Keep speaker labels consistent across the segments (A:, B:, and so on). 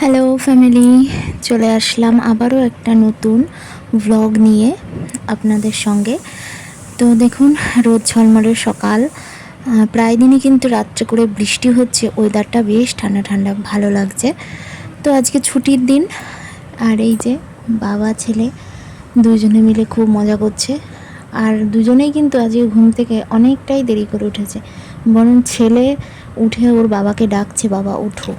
A: Hello family, চলে আসলাম আবারও একটা নতুন ভ্লগ নিয়ে আপনাদের সঙ্গে। তো দেখুন, রোদ ঝলমলের সকাল, প্রায় দিনই কিন্তু রাত্রে করে বৃষ্টি হচ্ছে, ওয়েদারটা বেশ ঠান্ডা ঠান্ডা ভালো লাগছে। তো আজকে ছুটির দিন, আর এই যে বাবা ছেলে দুজনে মিলে খুব মজা করছে। আর দুজনেই কিন্তু আজকে ঘুম থেকে অনেকটাই দেরি করে উঠেছে, বরং ছেলে উঠে ওর বাবাকে ডাকছে, বাবা উঠো।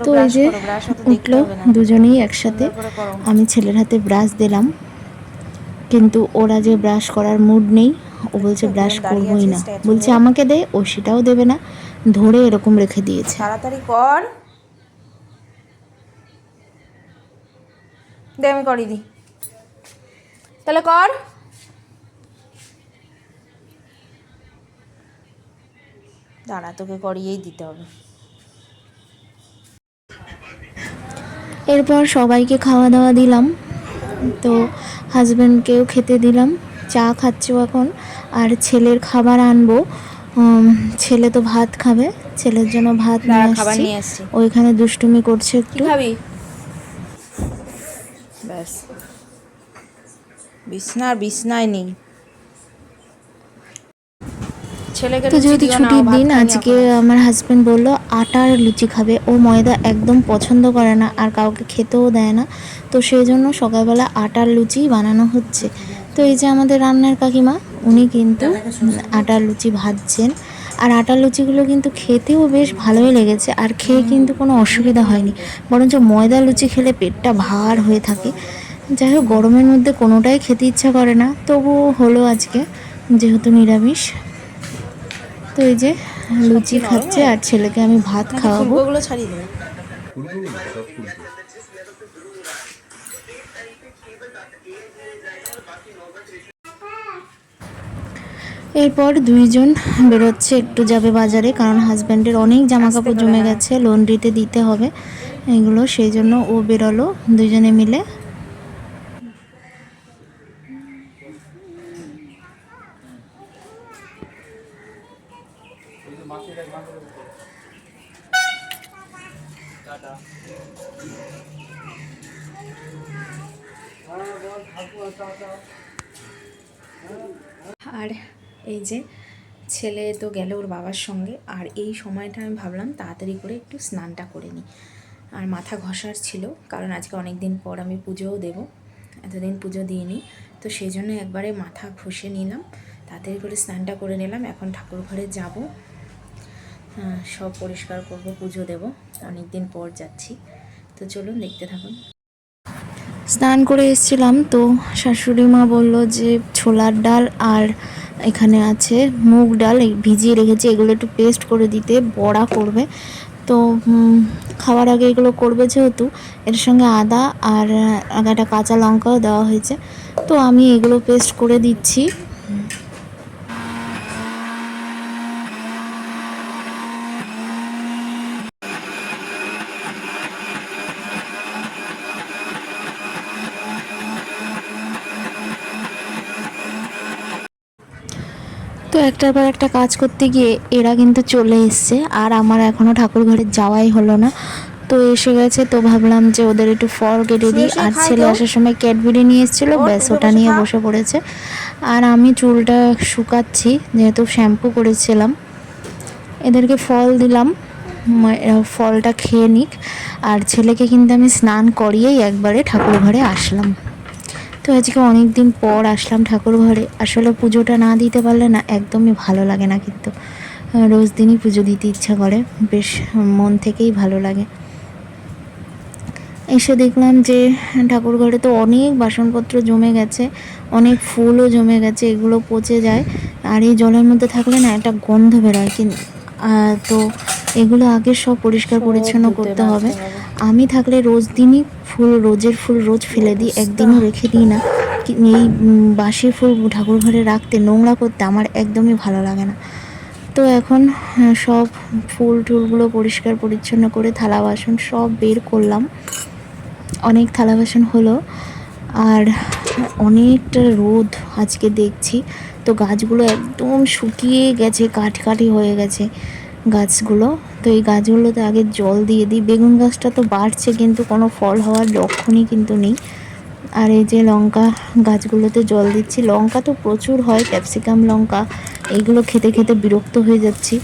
A: তো এই যে উঠলো দুজনেই একসাথে, আমি ছেলের হাতে ব্রাশ দিলাম, কিন্তু ওরা যে ব্রাশ করার মুড নেই। ও বলছে ব্রাশ করবই না, বলছে আমাকে দে, ও সেটাও দেবে না, ধরে এরকম রেখে দিয়েছে।
B: তাড়াতাড়ি কর, দে আমি করিয়ে দিই, তাহলে কর। দাঁড়া, তোকে করিয়েই দিতে হবে।
A: এরপর সবাইকে খাওয়া দাওয়া দিলাম, তো হাজব্যান্ডকেও খেতে দিলাম, চা খাচ্ছেও এখন। আর ছেলের খাবার আনবো, ছেলে তো ভাত খাবে, ছেলের জন্য ভাত নিয়ে আসছি। ওইখানে দুষ্টুমি করছে একটু।
B: খাবি? ব্যাস, বিছনায় নেই।
A: তো যেহেতু ছুটির দিন আজকে, আমার হাজব্যান্ড বলল আটার লুচি খাবে। ও ময়দা একদম পছন্দ করে না আর কাউকে খেতেও দেয় না, তো সেই জন্য সকালবেলা আটার লুচি বানানো হচ্ছে। তো এই যে আমাদের রান্নার কাকিমা, উনি কিন্তু আটার লুচি ভাজছেন। আর আটার লুচিগুলো কিন্তু খেতেও বেশ ভালোই লেগেছে, আর খেয়ে কিন্তু কোনো অসুবিধা হয়নি, বরঞ্চ ময়দা লুচি খেলে পেটটা ভার হয়ে থাকে। যাই হোক, গরমের মধ্যে কোনোটাই খেতে ইচ্ছা করে না, তবুও হলো আজকে যেহেতু নিরামিষ। তো এই যে লুচি খাচ্ছে, আর ছেলেকে আমি ভাত খাওয়াবো।
B: ছাড়িয়ে দেবো।
A: এরপর দুইজন বেরোচ্ছে, একটু যাবে বাজারে, কারণ হাজব্যান্ডের অনেক জামা কাপড় জমে গেছে, লন্ড্রিতে দিতে হবে এগুলো, সেই জন্য ও বেরোলো দুজনে মিলে। আর এই যে ছেলে তো গেল ওর বাবার সঙ্গে, আর এই সময়টা আমি ভাবলাম তাড়াতাড়ি করে একটু স্নানটা করে নিই। আর মাথা ঘষার ছিল, কারণ আজকে অনেক দিন পর আমি পুজোও দেব, এতদিন পুজো দিইনি, তো সেই জন্য একবারে মাথা ঘষে নিলাম, তাড়াতাড়ি করে স্নানটা করে নিলাম। এখন ঠাকুর ঘরে যাব, সব পরিষ্কার করব, পুজো দেব, অনেক দিন পর যাচ্ছি। তো চলুন দেখতে থাকুন। স্নান করে এসেছিলাম, তো শাশুড়ি মা বললো যে ছোলার ডাল আর এখানে আছে মুগ ডাল ভিজিয়ে রেখেছি, এগুলো একটু পেস্ট করে দিতে, বড়া করবে। তো খাওয়ার আগে এগুলো করবে, যেহেতু এর সঙ্গে আদা আর একটা কাঁচা লঙ্কাও দেওয়া হয়েছে, তো আমি এগুলো পেস্ট করে দিচ্ছি। তো একটার পর একটা কাজ করতে গিয়ে এরা কিন্তু চলে এসছে, আর আমার এখনও ঠাকুর ঘরে যাওয়াই হলো না। তো এসে গেছে, তো ভাবলাম যে ওদের একটু ফল কেটে দিই। আর ছেলে আসার সময় ক্যাডবেরি নিয়ে এসেছিলো, ব্যাস ওটা নিয়ে বসে পড়েছে। আর আমি চুলটা শুকাচ্ছি, যেহেতু শ্যাম্পু করেছিলাম। এদেরকে ফল দিলাম, ফলটা খেয়ে নিক। আর ছেলেকে কিন্তু আমি স্নান করিয়েই একবারে ঠাকুর ঘরে আসলাম। তো আজকে অনেক দিন পর আসলাম ঠাকুর ঘরে। আসলে পুজোটা না দিতে পারলে না একদমই ভালো লাগে না, কিন্তু রোজ দিনই পুজো দিতে ইচ্ছা করে, বেশ মন থেকেই ভালো লাগে। এসে দেখলাম যে ঠাকুর ঘরে তো অনেক বাসনপত্র জমে গেছে, অনেক ফুলও জমে গেছে, এগুলো পচে যায়। আর এই জলের মধ্যে থাকলে না একটা গন্ধ বেরোয়, তো এগুলো আগে সব পরিষ্কার পরিচ্ছন্ন করতে হবে। আমি থাকলে রোজ দিনই রোজের ফুল রোজ ফেলে দিই, একদিনও রেখে দিই না। এই বাসি ফুল ঠাকুর ঘরে রাখতে, নোংরা করতে আমার একদমই ভালো লাগে না। তো এখন সব ফুল টুলগুলো পরিষ্কার পরিচ্ছন্ন করে থালা বাসন সব বের করলাম। অনেক থালা বাসন হলো। আর অনেকটা রোদ আজকে দেখছি, তো গাছগুলো একদম শুকিয়ে গেছে, কাঠি হয়ে গেছে গাছগুলো। তো এই গাছগুলোতে আগে জল দিয়ে দিই। বেগুন গাছটা তো বাড়ছে কিন্তু কোনো ফল হওয়ার লক্ষণই কিন্তু নেই। আর এই যে লঙ্কা গাছগুলোতে জল দিচ্ছি। লঙ্কা তো প্রচুর হয়, ক্যাপসিকাম লঙ্কা, এইগুলো খেতে খেতে বিরক্ত হয়ে যাচ্ছি।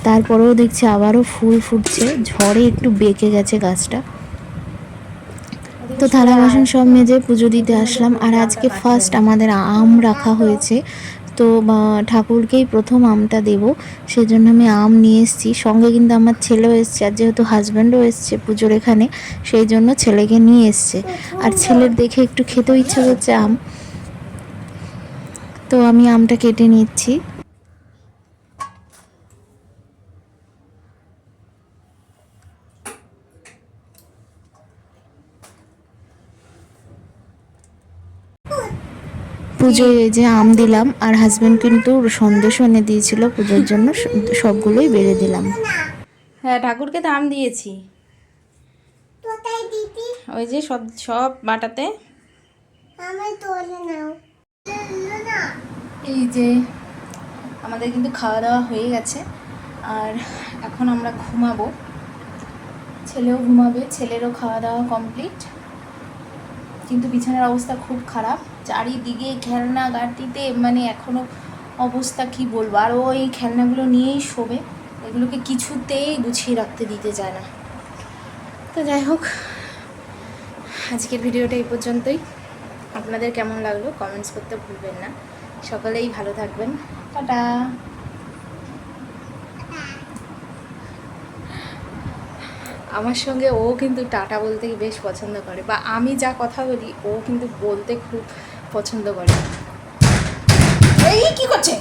A: তারপরেও দেখছি আবারও ফুল ফুটছে, ঝড়ে একটু বেঁকে গেছে গাছটা। তো থালা বাসন সব মেজে পুজো দিতে আসলাম। আর আজকে ফার্স্ট আমাদের আম রাখা হয়েছে, তো ঠাকুরকেই প্রথম আমটা দেব, সেজন্য আমি আম নিয়ে এসেছি। সঙ্গে কিন্তু আমার ছেলেও এসছে, আর যেহেতু হাজব্যান্ডও এসছে পুজোর এখানে, সেই জন্য ছেলেকে নিয়ে এসছে। আর ছেলের দেখে একটু খেতেও ইচ্ছে করছে আম, তো আমি আমটা কেটে নিচ্ছি। পুজোয় এই যে আম দিলাম, আর হাজব্যান্ড কিন্তু সন্দেশও এনে দিয়েছিল পুজোর জন্য, সবগুলোই বেড়ে দিলাম। হ্যাঁ, ঠাকুরকে তো আম দিয়েছি, ওই যে সব সব বাটাতে। এই যে আমাদের কিন্তু খাওয়া দাওয়া হয়ে গেছে, আর এখন আমরা ঘুমাবো। ছেলেও ঘুমাবে, ছেলেরও খাওয়া দাওয়া কমপ্লিট। কিন্তু বিছানার অবস্থা খুব খারাপ, চারিদিকে খেলনা গাড়িতে, মানে এখনও অবস্থা কি বলবো। আর ও এই খেলনাগুলো নিয়েই শোবে, এগুলোকে কিছুতেই গুছিয়ে রাখতে দিতে চায় না। তো যাই হোক, আজকের ভিডিওটা এই পর্যন্তই। আপনাদের কেমন লাগলো কমেন্টস করতে ভুলবেন না। সকলেই ভালো থাকবেন, টাটা। আমার সঙ্গে ও কিন্তু টাটা বলতে বেশ পছন্দ করে, বা আমি যা কথা বলি ও কিন্তু বলতে খুব পছন্দ করে। এই কি করছে?